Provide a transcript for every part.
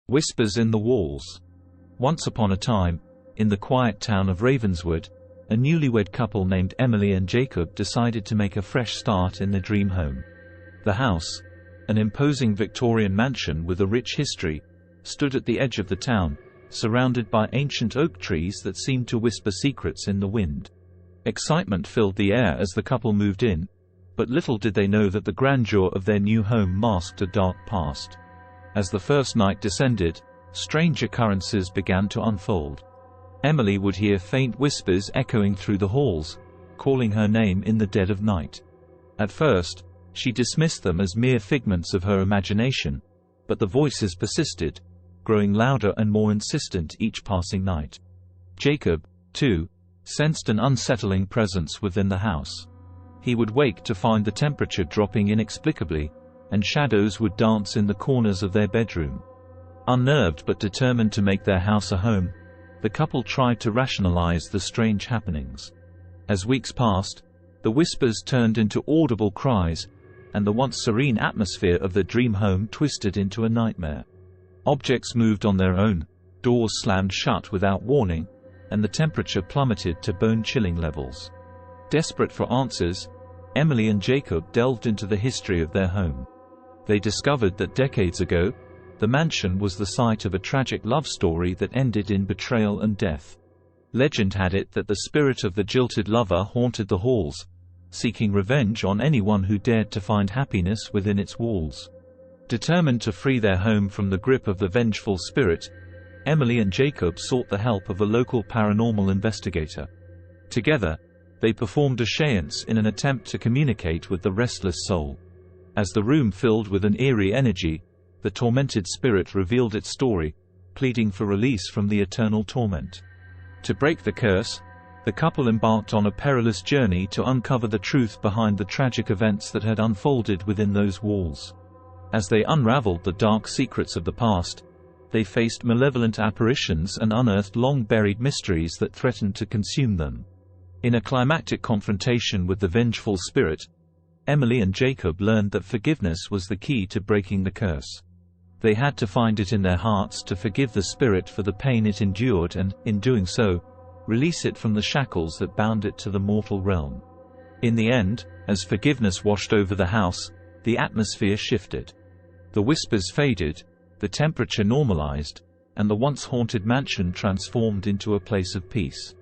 Whispers in the Walls. Once upon a time, in the quiet town of Ravenswood, a newlywed couple named Emily and Jacob decided to make a fresh start in their dream home. The house, an imposing Victorian mansion with a rich history, stood at the edge of the town, surrounded by ancient oak trees that seemed to whisper secrets in the wind. Excitement filled the air as the couple moved in, but little did they know that the grandeur of their new home masked a dark past. As the first night descended, strange occurrences began to unfold. Emily would hear faint whispers echoing through the halls, calling her name in the dead of night. At first, she dismissed them as mere figments of her imagination, but the voices persisted, growing louder and more insistent each passing night. Jacob, too, sensed an unsettling presence within the house. He would wake to find the temperature dropping inexplicably, and shadows would dance in the corners of their bedroom. Unnerved but determined to make their house a home, the couple tried to rationalize the strange happenings. As weeks passed, the whispers turned into audible cries, and the once serene atmosphere of the dream home twisted into a nightmare. Objects moved on their own, doors slammed shut without warning, and the temperature plummeted to bone-chilling levels. Desperate for answers, Emily and Jacob delved into the history of their home. They discovered that decades ago, the mansion was the site of a tragic love story that ended in betrayal and death. Legend had it that the spirit of the jilted lover haunted the halls, seeking revenge on anyone who dared to find happiness within its walls. Determined to free their home from the grip of the vengeful spirit, Emily and Jacob sought the help of a local paranormal investigator. Together, they performed a séance in an attempt to communicate with the restless soul. As the room filled with an eerie energy, the tormented spirit revealed its story, pleading for release from the eternal torment. To break the curse, the couple embarked on a perilous journey to uncover the truth behind the tragic events that had unfolded within those walls. As they unraveled the dark secrets of the past, they faced malevolent apparitions and unearthed long-buried mysteries that threatened to consume them. In a climactic confrontation with the vengeful spirit, Emily and Jacob learned that forgiveness was the key to breaking the curse. They had to find it in their hearts to forgive the spirit for the pain it endured and, in doing so, release it from the shackles that bound it to the mortal realm. In the end, as forgiveness washed over the house, the atmosphere shifted. The whispers faded, the temperature normalized, and the once haunted mansion transformed into a place of peace.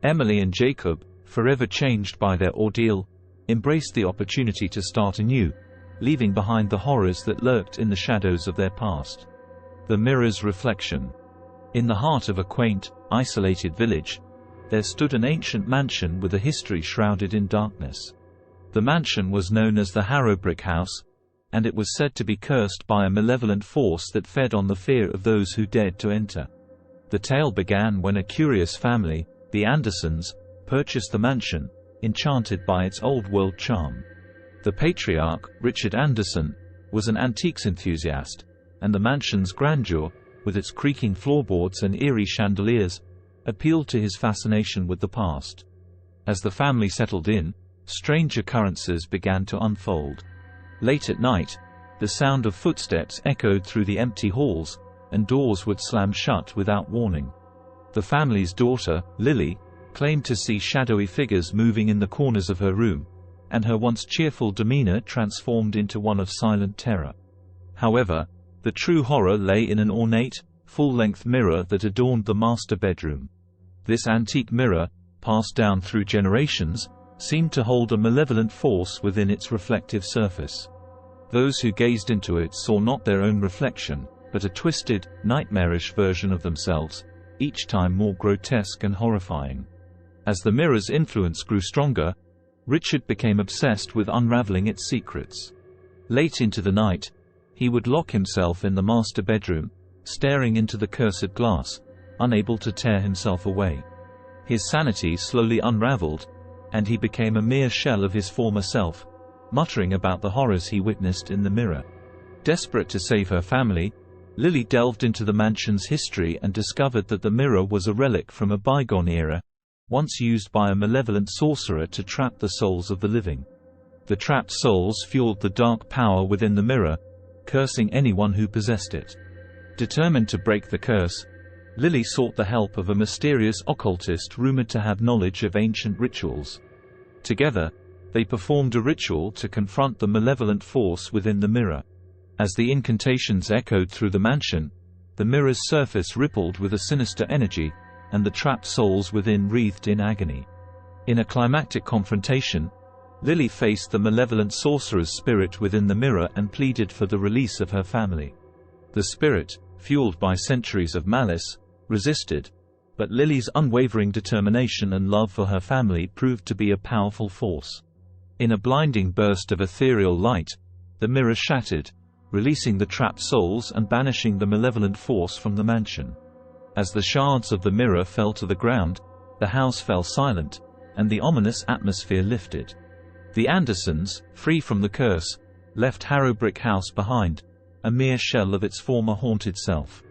Emily and Jacob, forever changed by their ordeal, embraced the opportunity to start anew, leaving behind the horrors that lurked in the shadows of their past. The Mirror's Reflection. In the heart of a quaint, isolated village, there stood an ancient mansion with a history shrouded in darkness. The mansion was known as the Harrowbrick House, and it was said to be cursed by a malevolent force that fed on the fear of those who dared to enter. The tale began when a curious family, the Andersons, purchased the mansion, enchanted by its old-world charm. The patriarch, Richard Anderson, was an antiques enthusiast, and the mansion's grandeur, with its creaking floorboards and eerie chandeliers, appealed to his fascination with the past. As the family settled in, strange occurrences began to unfold. Late at night, the sound of footsteps echoed through the empty halls, and doors would slam shut without warning. The family's daughter, Lily, claimed to see shadowy figures moving in the corners of her room, and her once cheerful demeanor transformed into one of silent terror. However, the true horror lay in an ornate, full-length mirror that adorned the master bedroom. This antique mirror, passed down through generations, seemed to hold a malevolent force within its reflective surface. Those who gazed into it saw not their own reflection, but a twisted, nightmarish version of themselves, each time more grotesque and horrifying. As the mirror's influence grew stronger, Richard became obsessed with unraveling its secrets. Late into the night, he would lock himself in the master bedroom, staring into the cursed glass, unable to tear himself away. His sanity slowly unraveled, and he became a mere shell of his former self, muttering about the horrors he witnessed in the mirror. Desperate to save her family, Lily delved into the mansion's history and discovered that the mirror was a relic from a bygone era, once used by a malevolent sorcerer to trap the souls of the living. The trapped souls fueled the dark power within the mirror, cursing anyone who possessed it. Determined to break the curse, Lily sought the help of a mysterious occultist rumored to have knowledge of ancient rituals. Together, they performed a ritual to confront the malevolent force within the mirror. As the incantations echoed through the mansion, the mirror's surface rippled with a sinister energy, and the trapped souls within writhed in agony. In a climactic confrontation, Lily faced the malevolent sorcerer's spirit within the mirror and pleaded for the release of her family. The spirit, fueled by centuries of malice, resisted, but Lily's unwavering determination and love for her family proved to be a powerful force. In a blinding burst of ethereal light, the mirror shattered, releasing the trapped souls and banishing the malevolent force from the mansion. As the shards of the mirror fell to the ground, the house fell silent, and the ominous atmosphere lifted. The Andersons, free from the curse, left Harrowbrick House behind, a mere shell of its former haunted self.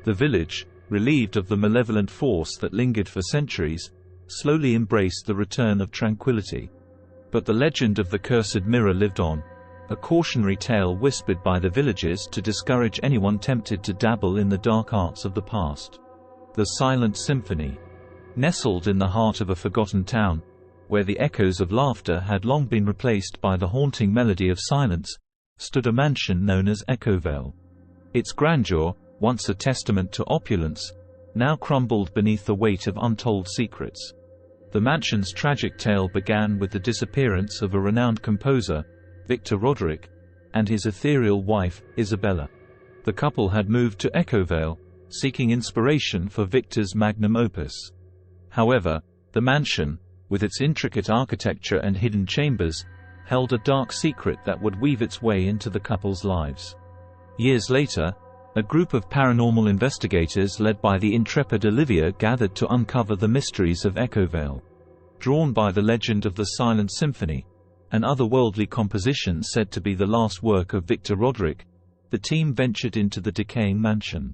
The village, relieved of the malevolent force that lingered for centuries, slowly embraced the return of tranquility. But the legend of the cursed mirror lived on, a cautionary tale whispered by the villagers to discourage anyone tempted to dabble in the dark arts of the past. The Silent Symphony. Nestled in the heart of a forgotten town, where the echoes of laughter had long been replaced by the haunting melody of silence, stood a mansion known as Echovale. Its grandeur, once a testament to opulence, now crumbled beneath the weight of untold secrets. The mansion's tragic tale began with the disappearance of a renowned composer, Victor Roderick, and his ethereal wife, Isabella. The couple had moved to Echovale, seeking inspiration for Victor's magnum opus. However, the mansion, with its intricate architecture and hidden chambers, held a dark secret that would weave its way into the couple's lives. Years later, a group of paranormal investigators led by the intrepid Olivia gathered to uncover the mysteries of Echovale. Drawn by the legend of the Silent Symphony, an otherworldly composition said to be the last work of Victor Roderick, the team ventured into the decaying mansion.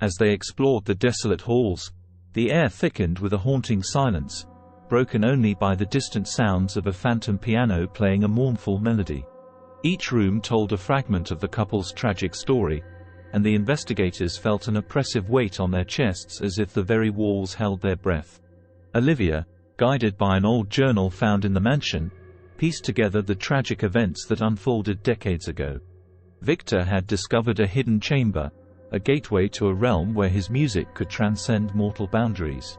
As they explored the desolate halls, the air thickened with a haunting silence, broken only by the distant sounds of a phantom piano playing a mournful melody. Each room told a fragment of the couple's tragic story, and the investigators felt an oppressive weight on their chests as if the very walls held their breath. Olivia, guided by an old journal found in the mansion, pieced together the tragic events that unfolded decades ago. Victor had discovered a hidden chamber, a gateway to a realm where his music could transcend mortal boundaries.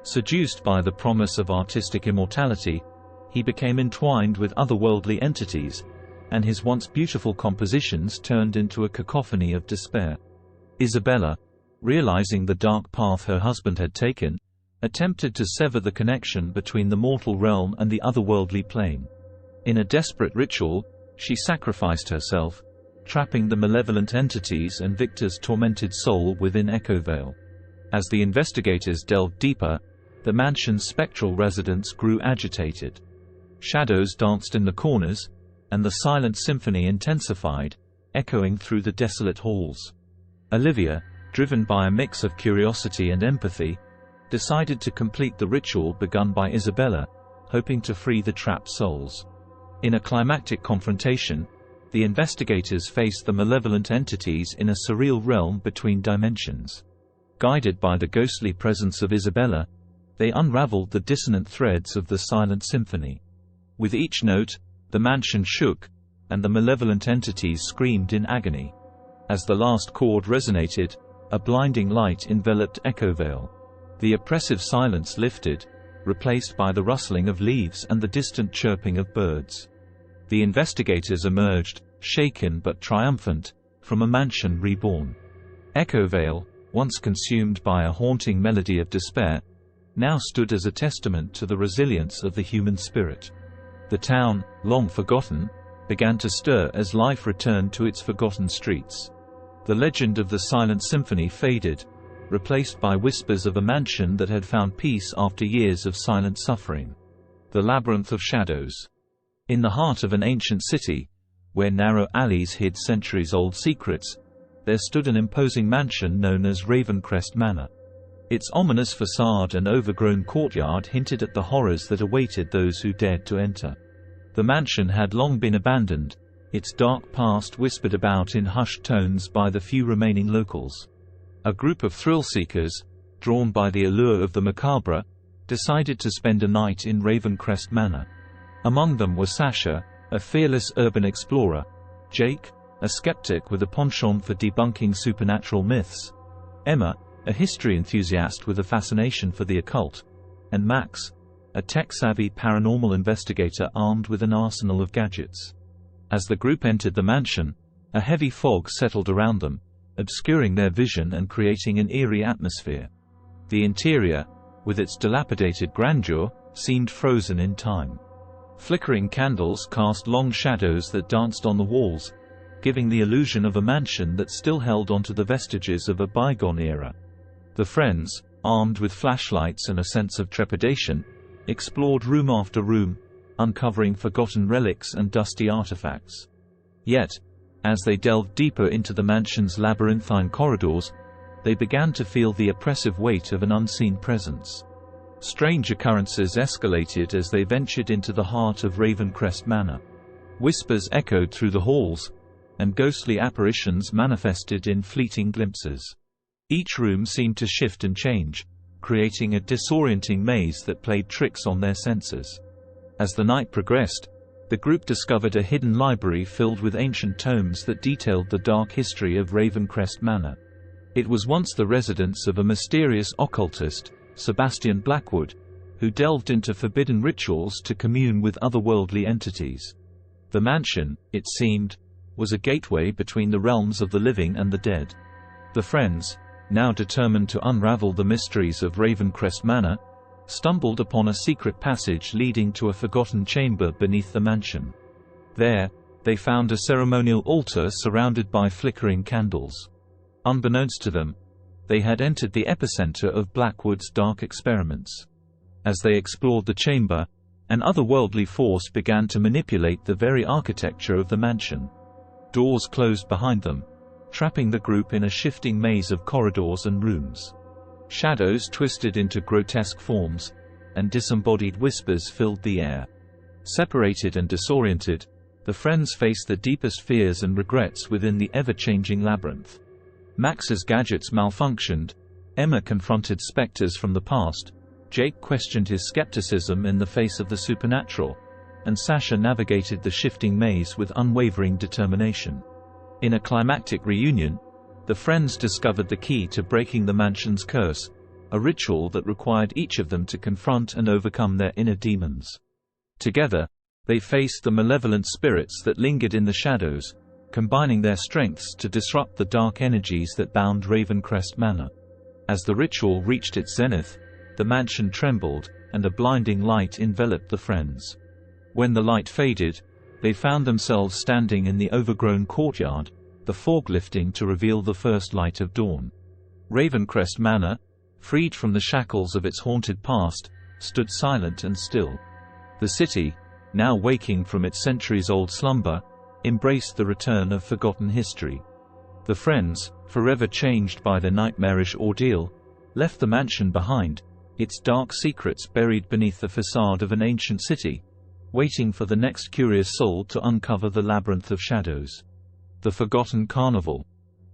Seduced by the promise of artistic immortality, he became entwined with otherworldly entities, and his once beautiful compositions turned into a cacophony of despair. Isabella, realizing the dark path her husband had taken, attempted to sever the connection between the mortal realm and the otherworldly plane. In a desperate ritual, she sacrificed herself, trapping the malevolent entities and Victor's tormented soul within Echovale. As the investigators delved deeper, the mansion's spectral residents grew agitated. Shadows danced in the corners, and the silent symphony intensified, echoing through the desolate halls. Olivia, driven by a mix of curiosity and empathy, decided to complete the ritual begun by Isabella, hoping to free the trapped souls. In a climactic confrontation, the investigators faced the malevolent entities in a surreal realm between dimensions. Guided by the ghostly presence of Isabella, they unraveled the dissonant threads of the Silent Symphony. With each note, the mansion shook, and the malevolent entities screamed in agony. As the last chord resonated, a blinding light enveloped Echovale. The oppressive silence lifted, replaced by the rustling of leaves and the distant chirping of birds. The investigators emerged, shaken but triumphant, from a mansion reborn. Echovale, once consumed by a haunting melody of despair, now stood as a testament to the resilience of the human spirit. The town, long forgotten, began to stir as life returned to its forgotten streets. The legend of the Silent Symphony faded, replaced by whispers of a mansion that had found peace after years of silent suffering. The Labyrinth of Shadows. In the heart of an ancient city, where narrow alleys hid centuries-old secrets, there stood an imposing mansion known as Ravencrest Manor. Its ominous facade and overgrown courtyard hinted at the horrors that awaited those who dared to enter. The mansion had long been abandoned, its dark past whispered about in hushed tones by the few remaining locals. A group of thrill-seekers, drawn by the allure of the macabre, decided to spend a night in Ravencrest Manor. Among them were Sasha, a fearless urban explorer; Jake, a skeptic with a penchant for debunking supernatural myths; Emma, a history enthusiast with a fascination for the occult; and Max, a tech-savvy paranormal investigator armed with an arsenal of gadgets. As the group entered the mansion, a heavy fog settled around them, obscuring their vision and creating an eerie atmosphere. The interior, with its dilapidated grandeur, seemed frozen in time. Flickering candles cast long shadows that danced on the walls, giving the illusion of a mansion that still held onto the vestiges of a bygone era. The friends, armed with flashlights and a sense of trepidation, explored room after room, uncovering forgotten relics and dusty artifacts. Yet, as they delved deeper into the mansion's labyrinthine corridors, they began to feel the oppressive weight of an unseen presence. Strange occurrences escalated as they ventured into the heart of Ravencrest Manor. Whispers echoed through the halls, and ghostly apparitions manifested in fleeting glimpses. Each room seemed to shift and change, creating a disorienting maze that played tricks on their senses. As the night progressed, the group discovered a hidden library filled with ancient tomes that detailed the dark history of Ravencrest Manor. It was once the residence of a mysterious occultist, Sebastian Blackwood, who delved into forbidden rituals to commune with otherworldly entities. The mansion, it seemed, was a gateway between the realms of the living and the dead. The friends, now determined to unravel the mysteries of Ravencrest Manor, stumbled upon a secret passage leading to a forgotten chamber beneath the mansion. There, they found a ceremonial altar surrounded by flickering candles. Unbeknownst to them, they had entered the epicenter of Blackwood's dark experiments. As they explored the chamber, an otherworldly force began to manipulate the very architecture of the mansion. Doors closed behind them, trapping the group in a shifting maze of corridors and rooms. Shadows twisted into grotesque forms, and disembodied whispers filled the air. Separated and disoriented, the friends faced the deepest fears and regrets within the ever-changing labyrinth. Max's gadgets malfunctioned, Emma confronted specters from the past, Jake questioned his skepticism in the face of the supernatural, and Sasha navigated the shifting maze with unwavering determination. In a climactic reunion, the friends discovered the key to breaking the mansion's curse, a ritual that required each of them to confront and overcome their inner demons. Together, they faced the malevolent spirits that lingered in the shadows, combining their strengths to disrupt the dark energies that bound Ravencrest Manor. As the ritual reached its zenith, the mansion trembled, and a blinding light enveloped the friends. When the light faded, they found themselves standing in the overgrown courtyard, the fog lifting to reveal the first light of dawn. Ravencrest Manor, freed from the shackles of its haunted past, stood silent and still. The city, now waking from its centuries-old slumber, embraced the return of forgotten history. The friends, forever changed by their nightmarish ordeal, left the mansion behind, its dark secrets buried beneath the facade of an ancient city, waiting for the next curious soul to uncover the labyrinth of shadows. The Forgotten Carnival.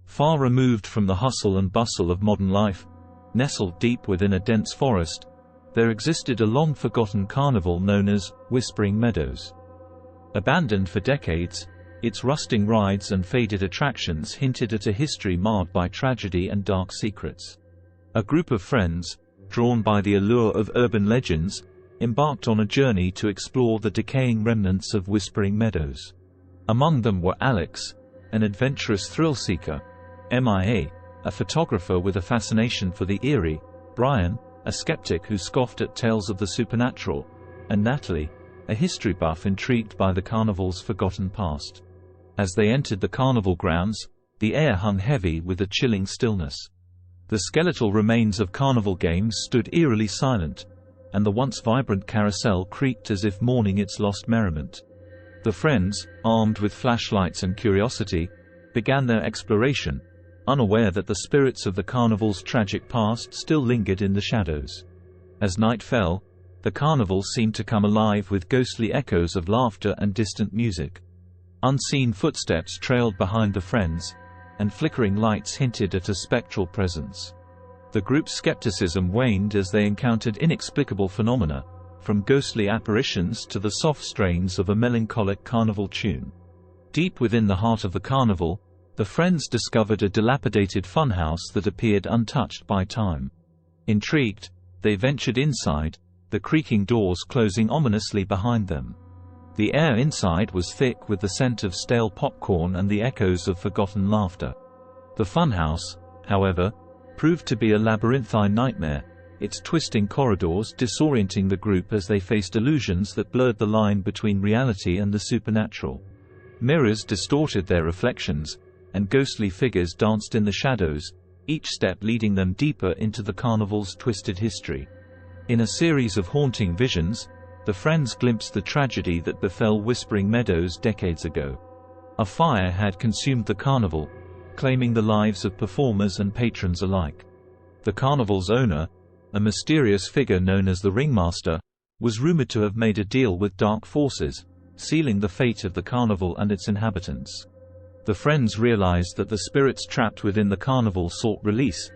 Far removed from the hustle and bustle of modern life, nestled deep within a dense forest, there existed a long-forgotten carnival known as Whispering Meadows. Abandoned for decades, its rusting rides and faded attractions hinted at a history marred by tragedy and dark secrets. A group of friends, drawn by the allure of urban legends, embarked on a journey to explore the decaying remnants of Whispering Meadows. Among them were Alex, an adventurous thrill-seeker; MIA, a photographer with a fascination for the eerie; Brian, a skeptic who scoffed at tales of the supernatural; and Natalie, a history buff intrigued by the carnival's forgotten past. As they entered the carnival grounds, the air hung heavy with a chilling stillness. The skeletal remains of carnival games stood eerily silent, and the once vibrant carousel creaked as if mourning its lost merriment. The friends, armed with flashlights and curiosity, began their exploration, unaware that the spirits of the carnival's tragic past still lingered in the shadows. As night fell, the carnival seemed to come alive with ghostly echoes of laughter and distant music. Unseen footsteps trailed behind the friends, and flickering lights hinted at a spectral presence. The group's skepticism waned as they encountered inexplicable phenomena, from ghostly apparitions to the soft strains of a melancholic carnival tune. Deep within the heart of the carnival, the friends discovered a dilapidated funhouse that appeared untouched by time. Intrigued, they ventured inside, the creaking doors closing ominously behind them. The air inside was thick with the scent of stale popcorn and the echoes of forgotten laughter. The funhouse, however, proved to be a labyrinthine nightmare, its twisting corridors disorienting the group as they faced illusions that blurred the line between reality and the supernatural. Mirrors distorted their reflections, and ghostly figures danced in the shadows, each step leading them deeper into the carnival's twisted history. In a series of haunting visions, the friends glimpsed the tragedy that befell Whispering Meadows decades ago. A fire had consumed the carnival, claiming the lives of performers and patrons alike. The carnival's owner, a mysterious figure known as the Ringmaster, was rumored to have made a deal with dark forces, sealing the fate of the carnival and its inhabitants. The friends realized that the spirits trapped within the carnival sought release,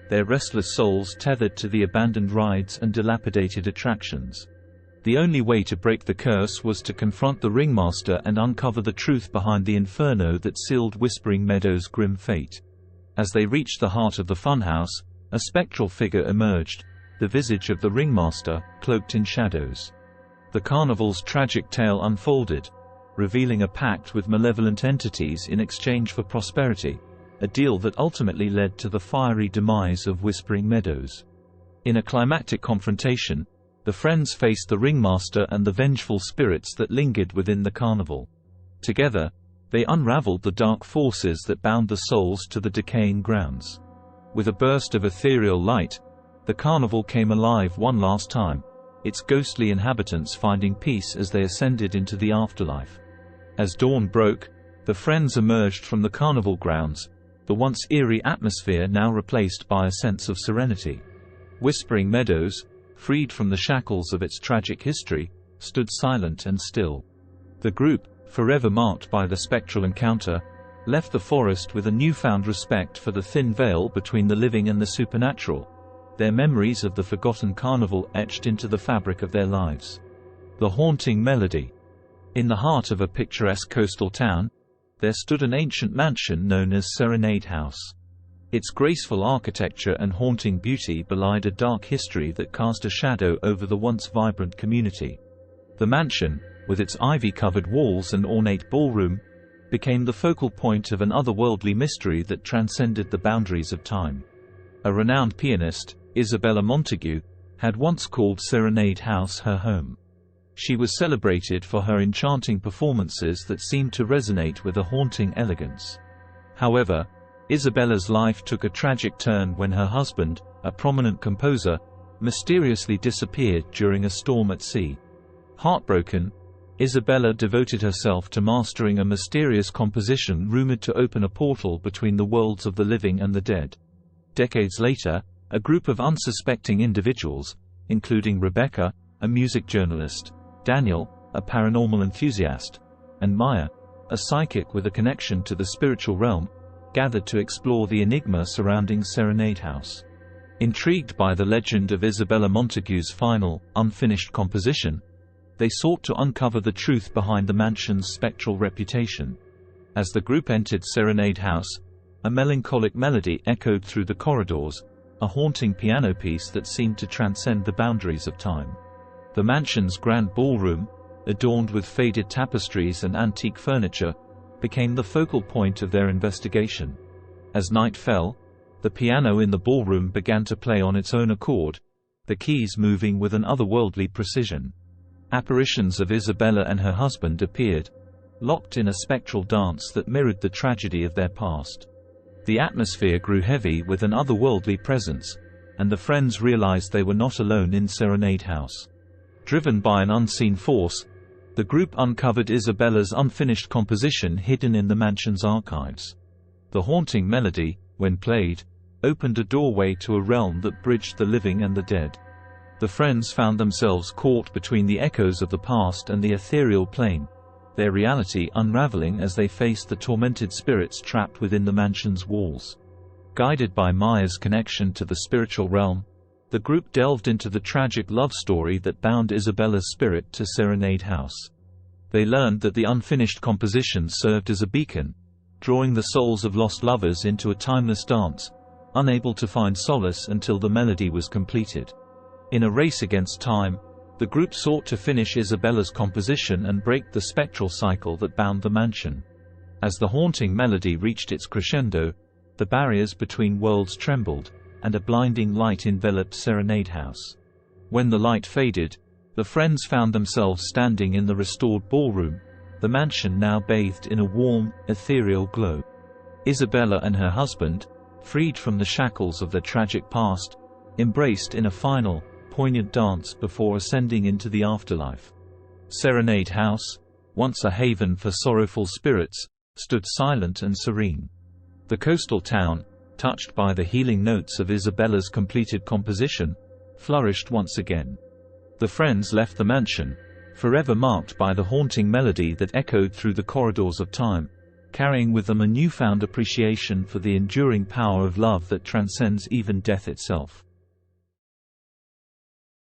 their restless souls tethered to the abandoned rides and dilapidated attractions. The only way to break the curse was to confront the Ringmaster and uncover the truth behind the inferno that sealed Whispering Meadows' grim fate. As they reached the heart of the funhouse, a spectral figure emerged, the visage of the Ringmaster, cloaked in shadows. The carnival's tragic tale unfolded, revealing a pact with malevolent entities in exchange for prosperity, a deal that ultimately led to the fiery demise of Whispering Meadows. In a climactic confrontation, the friends faced the Ringmaster and the vengeful spirits that lingered within the carnival. Together, they unraveled the dark forces that bound the souls to the decaying grounds. With a burst of ethereal light, the carnival came alive one last time, its ghostly inhabitants finding peace as they ascended into the afterlife. As dawn broke, the friends emerged from the carnival grounds, the once eerie atmosphere now replaced by a sense of serenity. Whispering Meadows, freed from the shackles of its tragic history, stood silent and still. The group, forever marked by the spectral encounter, left the forest with a newfound respect for the thin veil between the living and the supernatural, their memories of the forgotten carnival etched into the fabric of their lives. The haunting melody. In the heart of a picturesque coastal town, there stood an ancient mansion known as Serenade House. Its graceful architecture and haunting beauty belied a dark history that cast a shadow over the once vibrant community. The mansion, with its ivy-covered walls and ornate ballroom, became the focal point of an otherworldly mystery that transcended the boundaries of time. A renowned pianist, Isabella Montague, had once called Serenade House her home. She was celebrated for her enchanting performances that seemed to resonate with a haunting elegance. However, Isabella's life took a tragic turn when her husband, a prominent composer, mysteriously disappeared during a storm at sea. Heartbroken, Isabella devoted herself to mastering a mysterious composition rumored to open a portal between the worlds of the living and the dead. Decades later, a group of unsuspecting individuals, including Rebecca, a music journalist, Daniel, a paranormal enthusiast, and Maya, a psychic with a connection to the spiritual realm, gathered to explore the enigma surrounding Serenade House. Intrigued by the legend of Isabella Montague's final, unfinished composition, they sought to uncover the truth behind the mansion's spectral reputation. As the group entered Serenade House, a melancholic melody echoed through the corridors, a haunting piano piece that seemed to transcend the boundaries of time. The mansion's grand ballroom, adorned with faded tapestries and antique furniture, became the focal point of their investigation. As night fell, the piano in the ballroom began to play on its own accord, the keys moving with an otherworldly precision. Apparitions of Isabella and her husband appeared, locked in a spectral dance that mirrored the tragedy of their past. The atmosphere grew heavy with an otherworldly presence, and the friends realized they were not alone in Serenade House. Driven by an unseen force, the group uncovered Isabella's unfinished composition hidden in the mansion's archives. The haunting melody, when played, opened a doorway to a realm that bridged the living and the dead. The friends found themselves caught between the echoes of the past and the ethereal plane, their reality unraveling as they faced the tormented spirits trapped within the mansion's walls. Guided by Maya's connection to the spiritual realm, the group delved into the tragic love story that bound Isabella's spirit to Serenade House. They learned that the unfinished composition served as a beacon, drawing the souls of lost lovers into a timeless dance, unable to find solace until the melody was completed. In a race against time, the group sought to finish Isabella's composition and break the spectral cycle that bound the mansion. As the haunting melody reached its crescendo, the barriers between worlds trembled, and a blinding light enveloped Serenade House. When the light faded, the friends found themselves standing in the restored ballroom, the mansion now bathed in a warm, ethereal glow. Isabella and her husband, freed from the shackles of their tragic past, embraced in a final, poignant dance before ascending into the afterlife. Serenade House, once a haven for sorrowful spirits, stood silent and serene. The coastal town, touched by the healing notes of Isabella's completed composition, flourished once again. The friends left the mansion, forever marked by the haunting melody that echoed through the corridors of time, carrying with them a newfound appreciation for the enduring power of love that transcends even death itself.